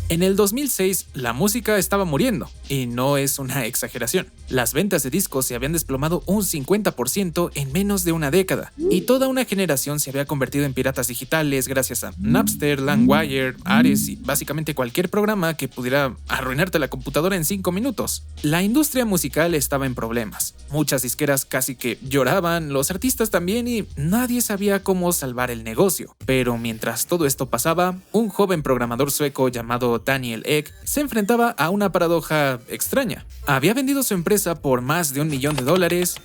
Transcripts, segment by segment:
En el 2006, la música estaba muriendo, y no es una exageración. Las ventas de discos se habían desplomado un 50% en menos de una década, y toda una generación se había convertido en piratas digitales gracias a Napster, LimeWire, Ares y básicamente cualquier programa que pudiera arruinarte la computadora en 5 minutos. La industria musical estaba en problemas. Muchas disqueras casi que lloraban, los artistas también, y nadie sabía cómo salvar el negocio. Pero mientras todo esto pasaba, un joven programador sueco llamado Daniel Ek se enfrentaba a una paradoja extraña. Había vendido su empresa por más de $1 millón,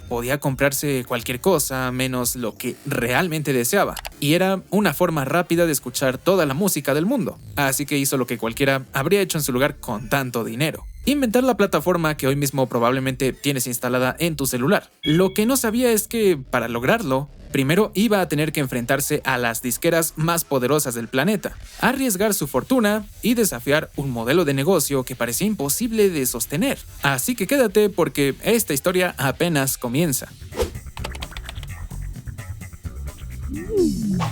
podía comprarse cualquier cosa menos lo que realmente deseaba, y era una forma rápida de escuchar toda la música del mundo. Así que hizo lo que cualquiera habría hecho en su lugar con tanto dinero: inventar la plataforma que hoy mismo probablemente tienes instalada en tu celular. Lo que no sabía es que, para lograrlo, primero iba a tener que enfrentarse a las disqueras más poderosas del planeta, arriesgar su fortuna y desafiar un modelo de negocio que parecía imposible de sostener. Así que quédate porque esta historia apenas comienza.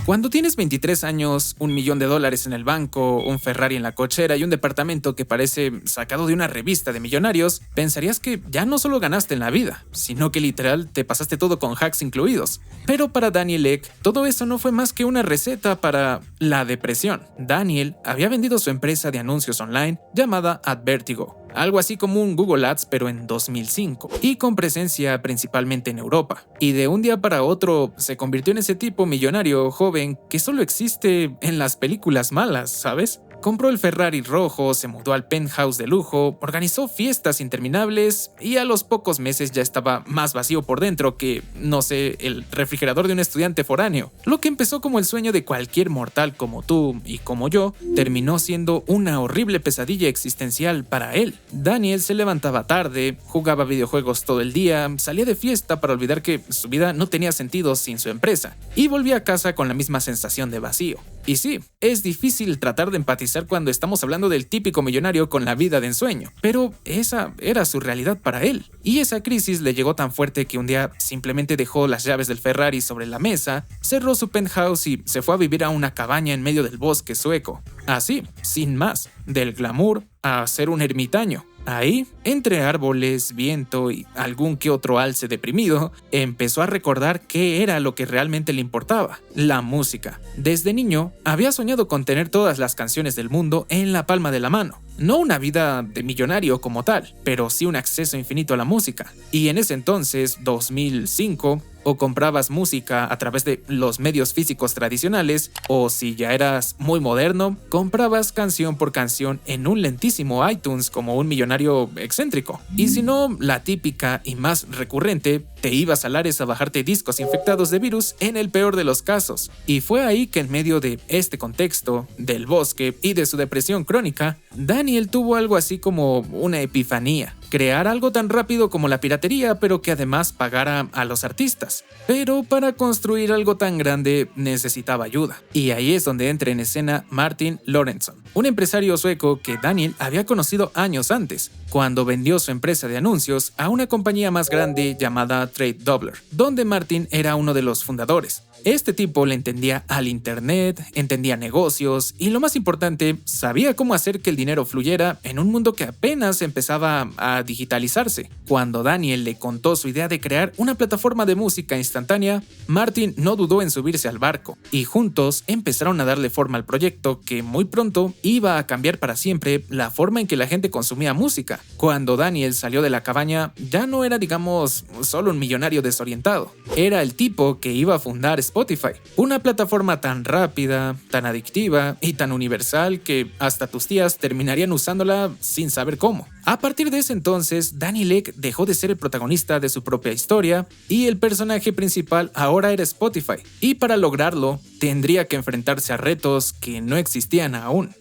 Cuando tienes 23 años, $1 millón en el banco, un Ferrari en la cochera y un departamento que parece sacado de una revista de millonarios, pensarías que ya no solo ganaste en la vida, sino que literal te pasaste todo con hacks incluidos. Pero para Daniel Ek, todo eso no fue más que una receta para la depresión. Daniel había vendido su empresa de anuncios online llamada Advertigo, algo así como un Google Ads pero en 2005, y con presencia principalmente en Europa. Y de un día para otro se convirtió en ese tipo millonario joven que solo existe en las películas malas, ¿sabes? Compró el Ferrari rojo, se mudó al penthouse de lujo, organizó fiestas interminables y a los pocos meses ya estaba más vacío por dentro que, no sé, el refrigerador de un estudiante foráneo. Lo que empezó como el sueño de cualquier mortal como tú y como yo, terminó siendo una horrible pesadilla existencial para él. Daniel se levantaba tarde, jugaba videojuegos todo el día, salía de fiesta para olvidar que su vida no tenía sentido sin su empresa, y volvía a casa con la misma sensación de vacío. Y sí, es difícil tratar de empatizar cuando estamos hablando del típico millonario con la vida de ensueño, pero esa era su realidad para él. Y esa crisis le llegó tan fuerte que un día simplemente dejó las llaves del Ferrari sobre la mesa, cerró su penthouse y se fue a vivir a una cabaña en medio del bosque sueco. Así, sin más, del glamour a ser un ermitaño. Ahí, entre árboles, viento y algún que otro alce deprimido, empezó a recordar qué era lo que realmente le importaba: la música. Desde niño, había soñado con tener todas las canciones del mundo en la palma de la mano. No una vida de millonario como tal, pero sí un acceso infinito a la música. Y en ese entonces, 2005, o comprabas música a través de los medios físicos tradicionales, o si ya eras muy moderno, comprabas canción por canción en un lentísimo iTunes como un millonario excéntrico. Y si no, la típica y más recurrente, te ibas a Lares a bajarte discos infectados de virus en el peor de los casos. Y fue ahí que, en medio de este contexto, del bosque y de su depresión crónica, Daniel tuvo algo así como una epifanía: crear algo tan rápido como la piratería, pero que además pagara a los artistas. Pero para construir algo tan grande necesitaba ayuda. Y ahí es donde entra en escena Martin Lorentzon, un empresario sueco que Daniel había conocido años antes, cuando vendió su empresa de anuncios a una compañía más grande llamada Trade Doubler, donde Martin era uno de los fundadores. Este tipo le entendía al internet, entendía negocios y, lo más importante, sabía cómo hacer que el dinero fluyera en un mundo que apenas empezaba a digitalizarse. Cuando Daniel le contó su idea de crear una plataforma de música instantánea, Martin no dudó en subirse al barco, y juntos empezaron a darle forma al proyecto que muy pronto iba a cambiar para siempre la forma en que la gente consumía música. Cuando Daniel salió de la cabaña, ya no era, digamos, solo un millonario desorientado. Era el tipo que iba a fundar Spotify, una plataforma tan rápida, tan adictiva y tan universal que hasta tus tías terminarían usándola sin saber cómo. A partir de ese entonces, Daniel Ek dejó de ser el protagonista de su propia historia y el personaje principal ahora era Spotify. Y para lograrlo, tendría que enfrentarse a retos que no existían aún.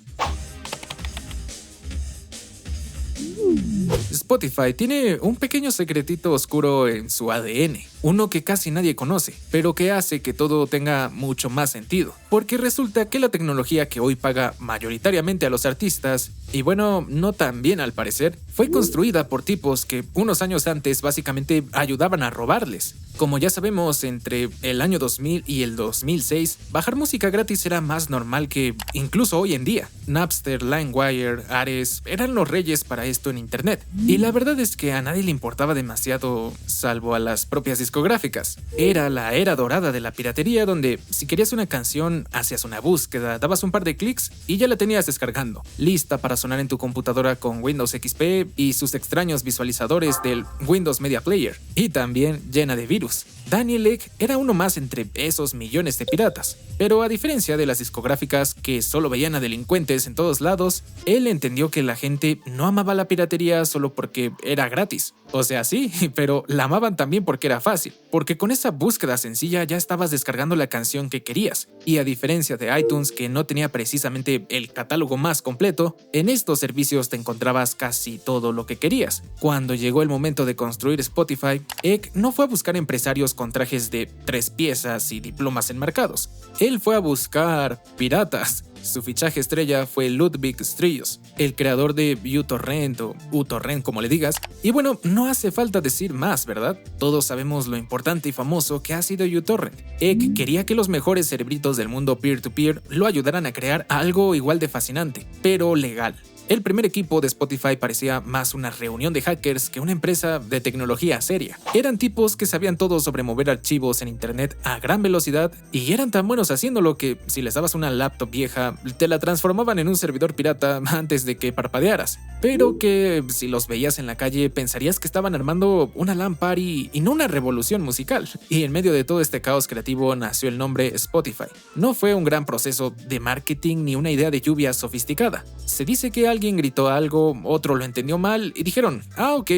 Spotify tiene un pequeño secretito oscuro en su ADN. uno que casi nadie conoce, pero que hace que todo tenga mucho más sentido, porque resulta que la tecnología que hoy paga mayoritariamente a los artistas, y bueno, no tan bien al parecer, fue construida por tipos que unos años antes básicamente ayudaban a robarles. Como ya sabemos, entre el año 2000 y el 2006, bajar música gratis era más normal que incluso hoy en día. Napster, LimeWire, Ares eran los reyes para esto en internet. Y la verdad es que a nadie le importaba demasiado, salvo a las propias discográficas. Era la era dorada de la piratería donde si querías una canción, hacías una búsqueda, dabas un par de clics y ya la tenías descargando, lista para sonar en tu computadora con Windows XP y sus extraños visualizadores del Windows Media Player, y también llena de virus. Daniel Ek era uno más entre esos millones de piratas, pero a diferencia de las discográficas que solo veían a delincuentes en todos lados, él entendió que la gente no amaba la piratería solo porque era gratis. O sea, sí, pero la amaban también porque era fácil, porque con esa búsqueda sencilla ya estabas descargando la canción que querías, y a diferencia de iTunes, que no tenía precisamente el catálogo más completo, en estos servicios te encontrabas casi todo lo que querías. Cuando llegó el momento de construir Spotify, Ek no fue a buscar empresarios con trajes de 3 piezas y diplomas enmarcados. Él fue a buscar piratas. Su fichaje estrella fue Ludwig Strauss, el creador de uTorrent o uTorrent como le digas. Y bueno, no hace falta decir más, ¿verdad? Todos sabemos lo importante y famoso que ha sido uTorrent. Ek quería que los mejores cerebritos del mundo peer-to-peer lo ayudaran a crear algo igual de fascinante, pero legal. El primer equipo de Spotify parecía más una reunión de hackers que una empresa de tecnología seria. Eran tipos que sabían todo sobre mover archivos en internet a gran velocidad y eran tan buenos haciéndolo que si les dabas una laptop vieja, te la transformaban en un servidor pirata antes de que parpadearas. Pero que si los veías en la calle pensarías que estaban armando una LAN party y no una revolución musical. Y en medio de todo este caos creativo nació el nombre Spotify. No fue un gran proceso de marketing ni una idea de lluvia sofisticada. Se dice que alguien gritó algo, otro lo entendió mal y dijeron, ok,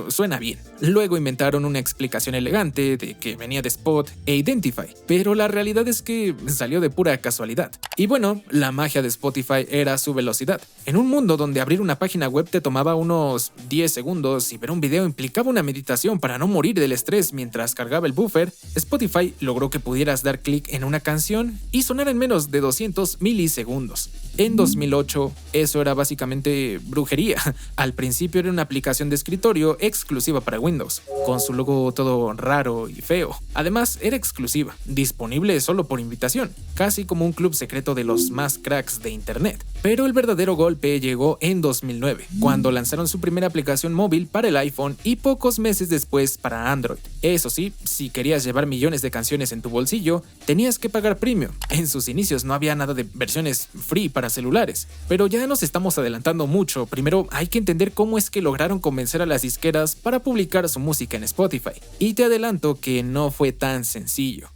suena bien. Luego inventaron una explicación elegante de que venía de Spot e Identify, pero la realidad es que salió de pura casualidad. Y bueno, la magia de Spotify era su velocidad. En un mundo donde abrir una página web te tomaba unos 10 segundos y ver un video implicaba una meditación para no morir del estrés mientras cargaba el buffer, Spotify logró que pudieras dar clic en una canción y sonar en menos de 200 milisegundos. En 2008, eso era básicamente brujería. Al principio era una aplicación de escritorio exclusiva para Windows, con su logo todo raro y feo. Además, era exclusiva, disponible solo por invitación, casi como un club secreto de los más cracks de internet. Pero el verdadero golpe llegó en 2009, cuando lanzaron su primera aplicación móvil para el iPhone y pocos meses después para Android. Eso sí, si querías llevar millones de canciones en tu bolsillo, tenías que pagar premium. En sus inicios no había nada de versiones free para celulares, pero ya nos estamos adelantando mucho. Primero hay que entender cómo es que lograron convencer a las disqueras para publicar su música en Spotify. Y te adelanto que no fue tan sencillo.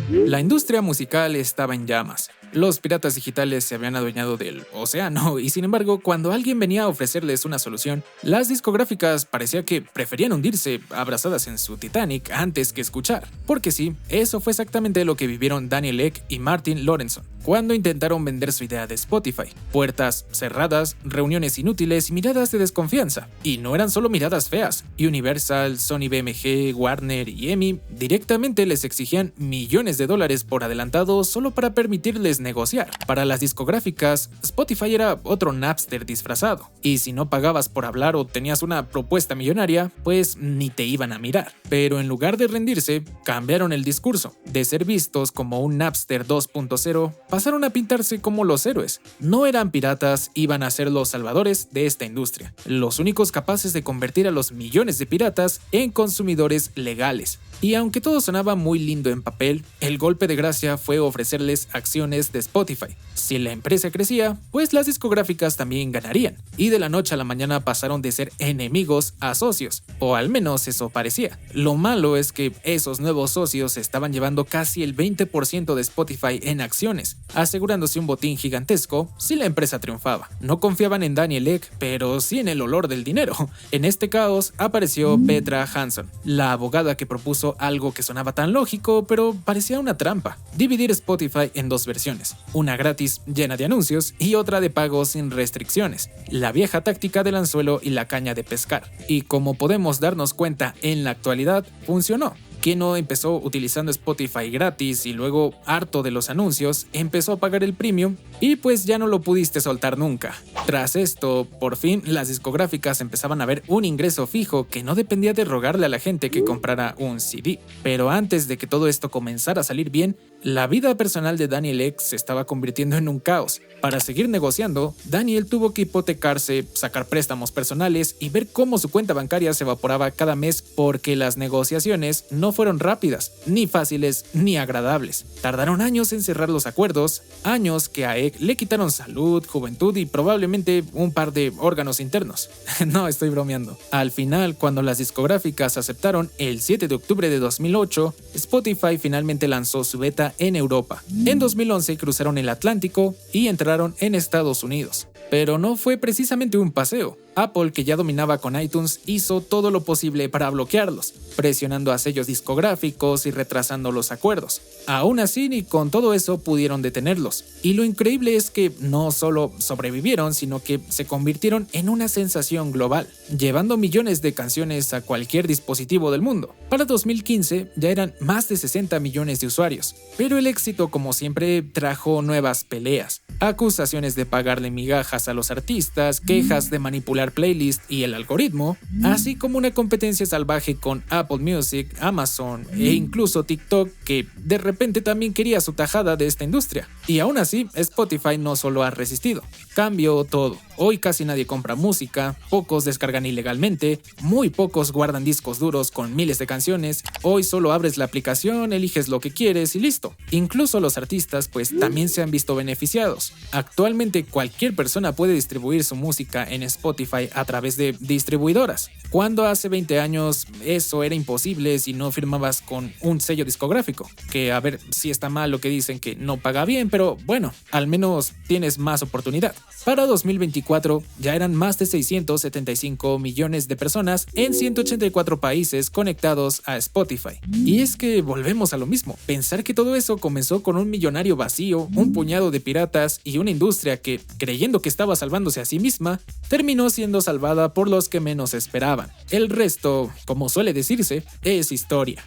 La industria musical estaba en llamas. Los piratas digitales se habían adueñado del océano y sin embargo, cuando alguien venía a ofrecerles una solución, las discográficas parecía que preferían hundirse abrazadas en su Titanic antes que escuchar. Porque sí, eso fue exactamente lo que vivieron Daniel Ek y Martin Lorentzon cuando intentaron vender su idea de Spotify. Puertas cerradas, reuniones inútiles y miradas de desconfianza. Y no eran solo miradas feas. Universal, Sony BMG, Warner y EMI directamente les exigían millones de dólares por adelantado solo para permitirles negociar. Para las discográficas, Spotify era otro Napster disfrazado. Y si no pagabas por hablar o tenías una propuesta millonaria, pues ni te iban a mirar. Pero en lugar de rendirse, cambiaron el discurso. De ser vistos como un Napster 2.0, pasaron a pintarse como los héroes. No eran piratas, iban a ser los salvadores de esta industria, los únicos capaces de convertir a los millones de piratas en consumidores legales. Y aunque todo sonaba muy lindo en papel, el golpe de gracia fue ofrecerles acciones de Spotify. Si la empresa crecía, pues las discográficas también ganarían. Y de la noche a la mañana pasaron de ser enemigos a socios, o al menos eso parecía. Lo malo es que esos nuevos socios estaban llevando casi el 20% de Spotify en acciones, asegurándose un botín gigantesco si la empresa triunfaba. No confiaban en Daniel Ek, pero sí en el olor del dinero. En este caos apareció Petra Hansson, la abogada que propuso propuso algo que sonaba tan lógico, pero parecía una trampa: dividir Spotify en dos versiones, una gratis llena de anuncios y otra de pago sin restricciones, la vieja táctica del anzuelo y la caña de pescar. Y como podemos darnos cuenta en la actualidad, funcionó. ¿Quién no empezó utilizando Spotify gratis y luego, harto de los anuncios, empezó a pagar el premium y pues ya no lo pudiste soltar nunca? Tras esto, por fin, las discográficas empezaban a ver un ingreso fijo que no dependía de rogarle a la gente que comprara un CD. Pero antes de que todo esto comenzara a salir bien, la vida personal de Daniel Ek se estaba convirtiendo en un caos. Para seguir negociando, Daniel tuvo que hipotecarse, sacar préstamos personales y ver cómo su cuenta bancaria se evaporaba cada mes porque las negociaciones no fueron rápidas, ni fáciles, ni agradables. Tardaron años en cerrar los acuerdos, años que a Ek le quitaron salud, juventud y probablemente un par de órganos internos. No, estoy bromeando. Al final, cuando las discográficas aceptaron, el 7 de octubre de 2008, Spotify finalmente lanzó su beta en Europa. En 2011 cruzaron el Atlántico y entraron en Estados Unidos. Pero no fue precisamente un paseo. Apple, que ya dominaba con iTunes, hizo todo lo posible para bloquearlos, presionando a sellos discográficos y retrasando los acuerdos. Aún así, ni con todo eso pudieron detenerlos. Y lo increíble es que no solo sobrevivieron, sino que se convirtieron en una sensación global, llevando millones de canciones a cualquier dispositivo del mundo. Para 2015 ya eran más de 60 millones de usuarios, pero el éxito, como siempre, trajo nuevas peleas, acusaciones de pagarle migajas a los artistas, quejas de manipular playlist y el algoritmo, así como una competencia salvaje con Apple Music, Amazon e incluso TikTok, que de repente también quería su tajada de esta industria. Y aún así, Spotify no solo ha resistido, cambió todo. Hoy casi nadie compra música, pocos descargan ilegalmente, muy pocos guardan discos duros con miles de canciones. Hoy solo abres la aplicación, eliges lo que quieres y listo. Incluso los artistas pues también se han visto beneficiados. Actualmente cualquier persona puede distribuir su música en Spotify a través de distribuidoras, cuando hace 20 años eso era imposible si no firmabas con un sello discográfico, que a ver si está mal lo que dicen que no paga bien, pero bueno, al menos tienes más oportunidad. Para 2024 ya eran más de 675 millones de personas en 184 países conectados a Spotify. Y es que volvemos a lo mismo, pensar que todo eso comenzó con un millonario vacío, un puñado de piratas y una industria que, creyendo que estaba salvándose a sí misma, terminó siendo salvada por los que menos esperaban. El resto, como suele decirse, es historia.